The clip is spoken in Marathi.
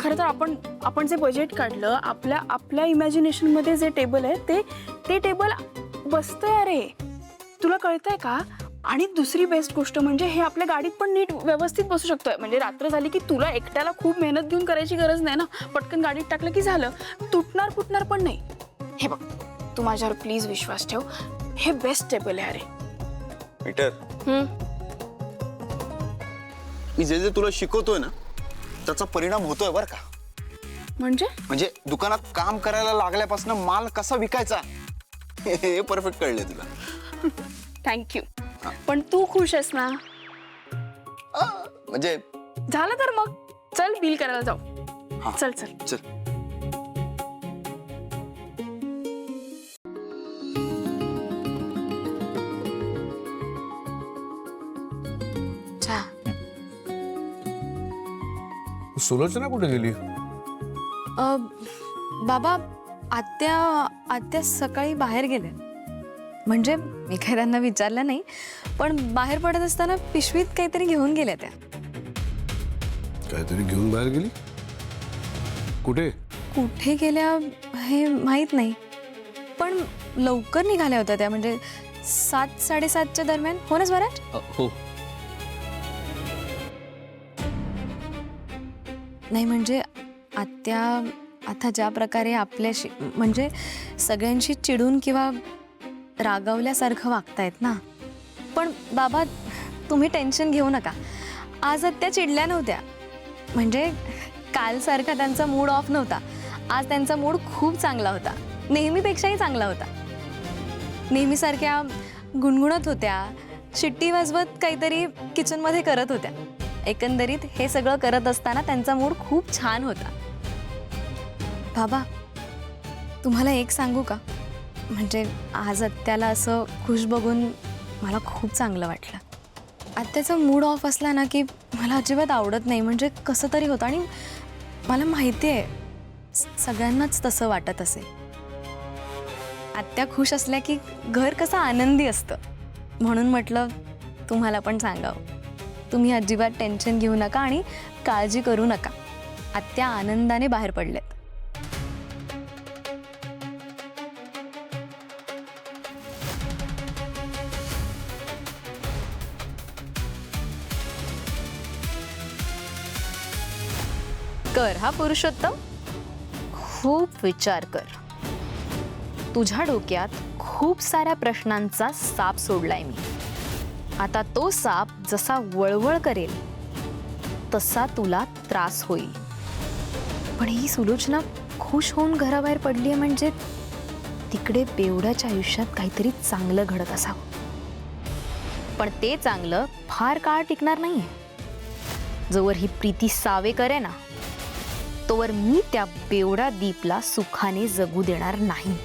खरं तर आपण जे बजेट काढलं आपल्या इमॅजिनेशन मध्ये जे टेबल आहे ते टेबल बसतंय अरे, तुला कळतंय का? आणि दुसरी बेस्ट गोष्ट म्हणजे हे आपल्या गाडीत पण नीट व्यवस्थित बसू शकतोय. म्हणजे रात्र झाली की तुला एकट्याला खूप मेहनत घेऊन करायची गरज नाही ना, पटकन गाडीत टाकलं की झालं. तुटणार फुटणार पण नाही. हे बघ, तू माझ्यावर प्लीज विश्वास ठेव, हे बेस्ट टेबल आहे अरे. पीटर, मी जे जे तुला शिकवतोय ना त्याचा परिणाम होतोय बरं का. म्हणजे दुकानात काम करायला लागल्यापासून माल कसा विकायचा हे परफेक्ट कळलंय तुला. थँक्यू. पण तू खुश आहेस ना? म्हणजे झालं तर मग चल बिल करायला जाऊ. चल चल चल. सुलोचना कुठे गेली? बाबा आत्या सकाळी बाहेर गेले. म्हणजे मी काही त्यांना विचारलं नाही, पण बाहेर पडत असताना पिशवीत काहीतरी घेऊन गेल्या त्या. काहीतरी घेऊन बाहेर गेली? कुठे कुठे गेल्या हे माहीत नाही, पण लवकर निघाल्या होत्या त्या. म्हणजे 7-7:30च्या दरम्यान. हो ना स्वराज? हो. नाही म्हणजे आत्या आता ज्या प्रकारे आपल्याशी म्हणजे सगळ्यांशी चिडून किंवा रागावल्यासारखं वागतायत ना. पण बाबा तुम्ही टेन्शन घेऊ नका. आज आत्या चिडल्या नव्हत्या. म्हणजे कालसारखा त्यांचा मूड ऑफ नव्हता. आज त्यांचा मूड खूप चांगला होता, नेहमीपेक्षाही चांगला होता. नेहमीसारख्या गुणगुणत होत्या, शिट्टी वाजवत काहीतरी किचनमध्ये करत होत्या. एकंदरीत हे सगळं करत असताना त्यांचा मूड खूप छान होता. बाबा तुम्हाला एक सांगू का? म्हणजे आज आत्याला असं खुश बघून मला खूप चांगलं वाटलं. आत्याचा मूड ऑफ असला ना की मला अजिबात आवडत नाही. म्हणजे कसं तरी होतं. आणि मला माहिती आहे सगळ्यांनाच तसं वाटत असेल. आत्या खुश असल्या की घर कसं आनंदी असतं. म्हणून म्हटलं तुम्हाला पण सांगावं. तुम्ही अजिबात टेन्शन घेऊ नका आणि काळजी करू नका. आत्या आनंदाने बाहेर पडलेत. कर हा पुरुषोत्तम, खूप विचार कर. तुझ्या डोक्यात खूप साऱ्या प्रश्नांचा साप सोडलाय मी. आता तो साप जसा वळवळ करेल तसा तुला त्रास होईल. पण ही सुलोचना खुश होऊन घराबाहेर पडली आहे म्हणजे तिकडे बेवड्याच्या आयुष्यात काहीतरी चांगलं घडत असावं. पण ते चांगलं फार काळ टिकणार नाहीये. जोवर ही प्रीती सावेकर आहे ना तोवर मी त्या बेवडा दीपला सुखाने जगू देणार नाही.